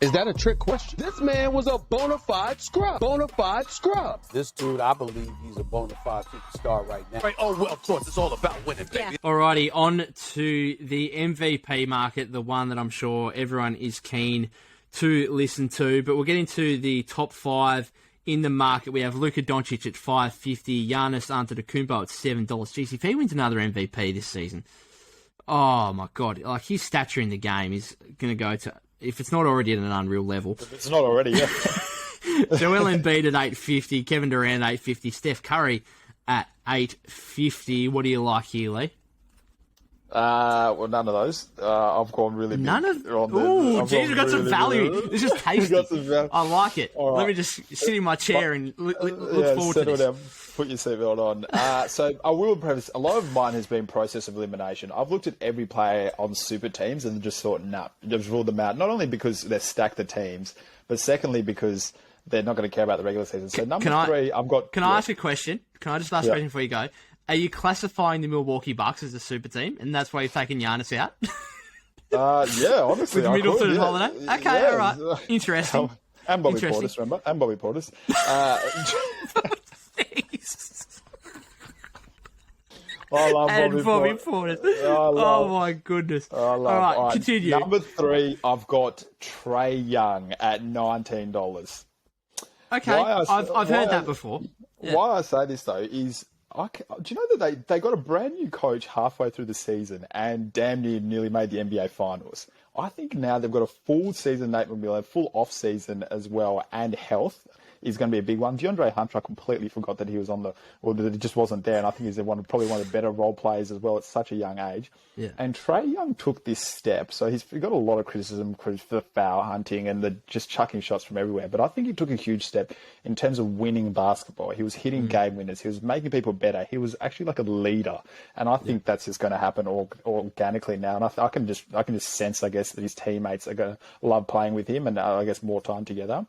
Is that a trick question? This man was a bona fide scrub. Bona fide scrub. This dude, I believe he's a bona fide superstar right now. Right. Oh, well, of course, it's all about winning, baby. Alrighty, on to the MVP market, the one that I'm sure everyone is keen to listen to. But we'll get into the top 5 in the market. We have Luka Doncic at $5.50, Giannis Antetokounmpo at $7. Jeez, if he wins another MVP this season, oh my God, like his stature in the game is going to go to, if it's not already at an unreal level. If it's not already, yeah. Joel Embiid at $8.50, Kevin Durant at $8.50, Steph Curry at $8.50. What do you like here, Lee? Well, none of those. I've gone really big. None of... Ooh, geez, we've got some value. It's just tasty. I like it. Right. Let me just sit in my chair and look forward to this. Down. Put your seatbelt on. So I will preface, a lot of mine has been process of elimination. I've looked at every player on super teams and just thought, nah, just ruled them out. Not only because they're stacked the teams, but secondly because they're not going to care about the regular season. So number 3, I've got... Can I ask a question? Can I just ask a question before you go? Are you classifying the Milwaukee Bucks as a super team, and that's why you've taken Giannis out? Yeah, honestly, with Middleton and Holiday. Okay, all right, interesting. And Bobby Portis, remember? And Bobby Portis. I love Bobby Portis. Oh my goodness! All right, continue. Number 3, I've got Trae Young at $19. Okay, I've heard that before. Yeah. Why I say this though is, do you know that they got a brand new coach halfway through the season and damn nearly made the NBA Finals? I think now they've got a full season, Nate McMillan, full off season as well, and health is going to be a big one. DeAndre Hunter, I completely forgot that he was that it just wasn't there, and I think he's probably one of the better role players as well at such a young age. Yeah. And Trae Young took this step, so he's got a lot of criticism for the foul hunting and the just chucking shots from everywhere, but I think he took a huge step in terms of winning basketball. He was hitting game winners. He was making people better. He was actually like a leader, and I think that's just going to happen organically now. And I can just sense, I guess, that his teammates are going to love playing with him, and I guess more time together.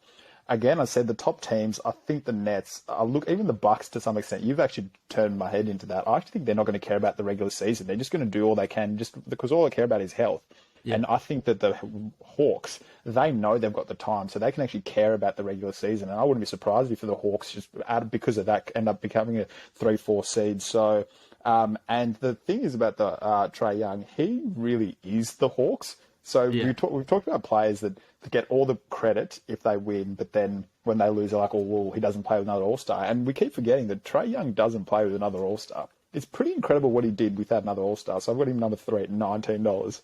Again, I said the top teams, I think the Nets, even the Bucks to some extent, you've actually turned my head into that. I actually think they're not going to care about the regular season. They're just going to do all they can just because all they care about is health. Yeah. And I think that the Hawks, they know they've got the time, so they can actually care about the regular season. And I wouldn't be surprised if the Hawks just because of that end up becoming a 3-4 seed. So, and the thing is about the Trae Young, he really is the Hawks. So we've talked about players that get all the credit if they win, but then when they lose, they're like, oh, well, he doesn't play with another All-Star. And we keep forgetting that Trae Young doesn't play with another All-Star. It's pretty incredible what he did without another All-Star. So I've got him number 3 at $19.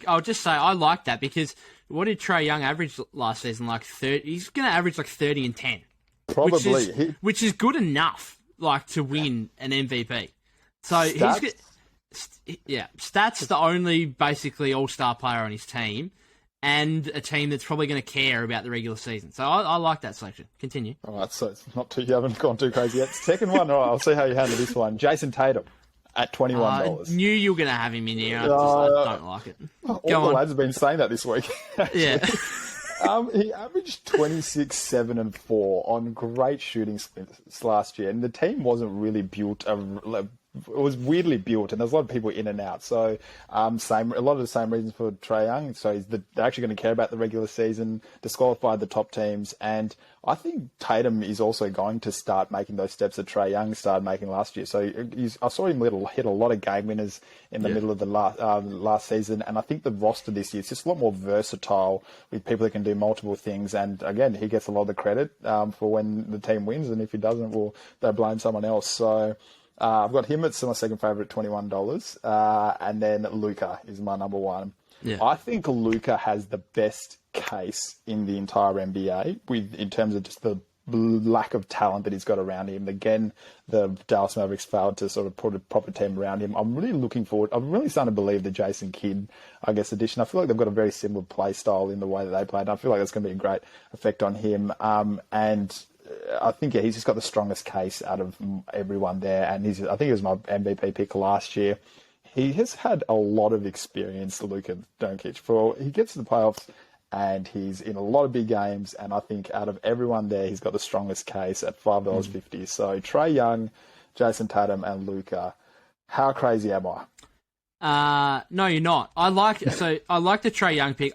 I'll just say I like that because what did Trae Young average last season? Like 30. He's going to average like 30 and 10. Probably. Which is good enough, like, to win an MVP. So Stat's the only basically all-star player on his team and a team that's probably going to care about the regular season. So I like that selection. Continue. All right, so it's you haven't gone too crazy yet. Second one, all right, I'll see how you handle this one. Jason Tatum at $21. I knew you were going to have him in here. I don't like it. All the lads have been saying that this week. Yeah. He averaged 26, 7, and 4 on great shooting splits last year, and the team wasn't really built. It was weirdly built, and there's a lot of people in and out. So, a lot of the same reasons for Trae Young. So they're actually going to care about the regular season, disqualify the top teams, and I think Tatum is also going to start making those steps that Trae Young started making last year. So I saw him hit a lot of game winners in the middle of the last season, and I think the roster this year is just a lot more versatile with people that can do multiple things. And again, he gets a lot of the credit for when the team wins, and if he doesn't, well, they blame someone else. So. I've got him at my second favourite at $21, and then Luka is my number 1. Yeah. I think Luka has the best case in the entire NBA in terms of just the lack of talent that he's got around him. Again, the Dallas Mavericks failed to sort of put a proper team around him. I'm really looking forward. I'm really starting to believe the Jason Kidd, addition. I feel like they've got a very similar play style in the way that they play, and I feel like that's going to be a great effect on him. And I think he's just got the strongest case out of everyone there, and I think he was my MVP pick last year. He has had a lot of experience, Luka Doncic. He gets to the playoffs, and he's in a lot of big games, and I think out of everyone there, he's got the strongest case at $5.50. So Trae Young, Jason Tatum, and Luka. How crazy am I? No, you're not. I like the Trae Young pick.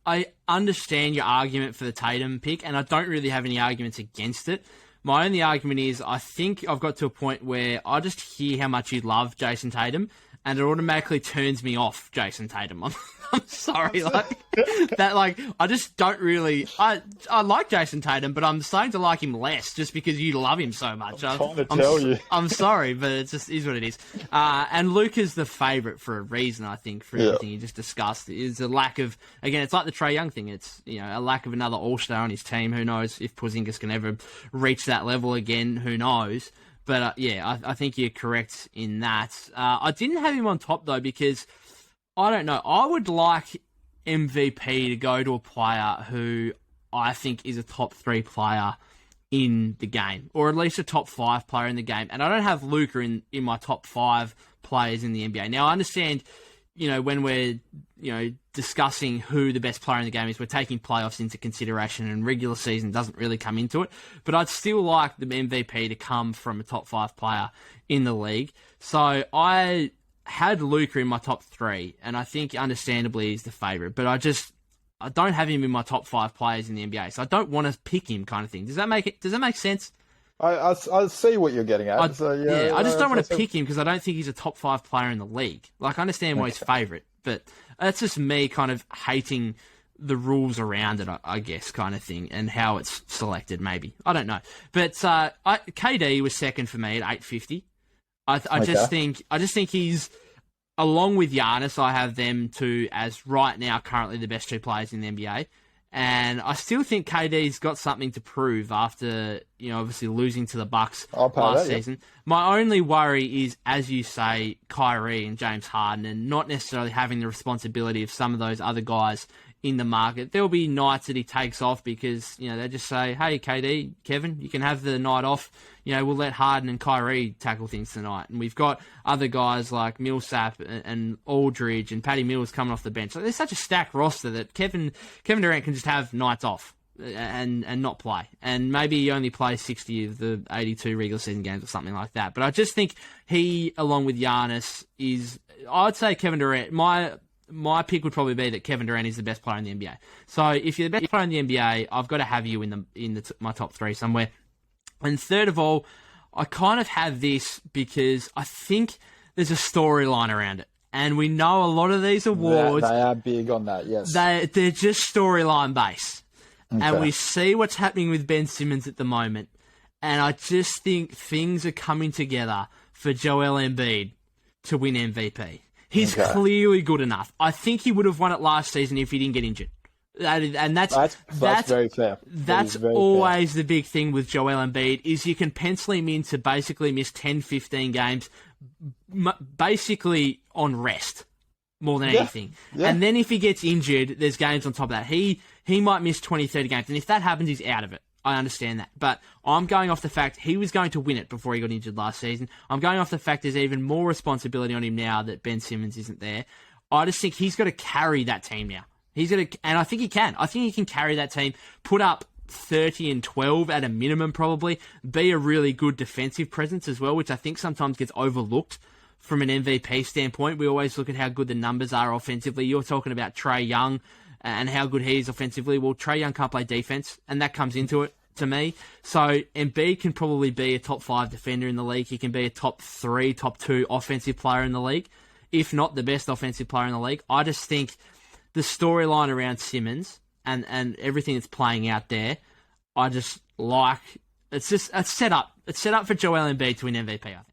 I understand your argument for the Tatum pick, and I don't really have any arguments against it. My only argument is I think I've got to a point where I just hear how much you love Jason Tatum, and it automatically turns me off Jason Tatum. I'm sorry, I just don't really. I like Jason Tatum, but I'm starting to like him less just because you love him so much. I'm trying to tell you. I'm sorry, but it just is what it is. And Luka's the favourite for a reason, I think, for everything you just discussed. Is a lack of, again, it's like the Trae Young thing. It's, a lack of another All-Star on his team. Who knows if Porzingis can ever reach that level again? Who knows? But I think you're correct in that. I didn't have him on top though because I don't know. I would like MVP to go to a player who I think is a top 3 player in the game, or at least a top 5 player in the game. And I don't have Luka in my top 5 players in the NBA. Now I understand, when we're discussing who the best player in the game is, we're taking playoffs into consideration, and regular season doesn't really come into it. But I'd still like the MVP to come from a top 5 player in the league. So I had Luka in my top 3, and I think understandably he's the favourite. But I don't have him in my top 5 players in the NBA, so I don't want to pick him, kind of thing. Does that make sense? I see what you're getting at. I just don't want to pick him because I don't think he's a top 5 player in the league. Like, I understand why he's favourite, but that's just me kind of hating the rules around it, I guess, kind of thing, and how it's selected, maybe. I don't know. But KD was second for me at 850. I just think he's, along with Giannis, I have them two as right now currently the best 2 players in the NBA. And I still think KD's got something to prove after, obviously losing to the Bucks last season. My only worry is, as you say, Kyrie and James Harden, and not necessarily having the responsibility of some of those other guys in the market. There'll be nights that he takes off because, they just say, hey, KD, Kevin, you can have the night off. We'll let Harden and Kyrie tackle things tonight. And we've got other guys like Millsap and Aldridge and Patty Mills coming off the bench. So there's such a stacked roster that Kevin Durant can just have nights off and not play. And maybe he only plays 60 of the 82 regular season games or something like that. But I just think he, along with Giannis, is, I'd say Kevin Durant, my pick would probably be that Kevin Durant is the best player in the NBA. So if you're the best player in the NBA, I've got to have you in my top 3 somewhere. And third of all, I kind of have this because I think there's a storyline around it. And we know a lot of these awards... They are big on that, yes. They're just storyline based. Okay. And we see what's happening with Ben Simmons at the moment. And I just think things are coming together for Joel Embiid to win MVP. He's clearly good enough. I think he would have won it last season if he didn't get injured. And that's very fair. That's always the big thing with Joel Embiid, is you can pencil him in to basically miss 10, 15 games, basically on rest more than anything. Yeah. And then if he gets injured, there's games on top of that. He might miss 20, 30 games. And if that happens, he's out of it. I understand that. But I'm going off the fact he was going to win it before he got injured last season. I'm going off the fact there's even more responsibility on him now that Ben Simmons isn't there. I just think he's got to carry that team now. And I think he can. I think he can carry that team, put up 30 and 12 at a minimum probably, be a really good defensive presence as well, which I think sometimes gets overlooked from an MVP standpoint. We always look at how good the numbers are offensively. You're talking about Trae Young and how good he is offensively. Well, Trae Young can't play defense, and that comes into it to me. So Embiid can probably be a top 5 defender in the league. He can be a top 3, top 2 offensive player in the league, if not the best offensive player in the league. I just think the storyline around Simmons and everything that's playing out there, I just like, it's set up for Joel Embiid to win MVP, I think.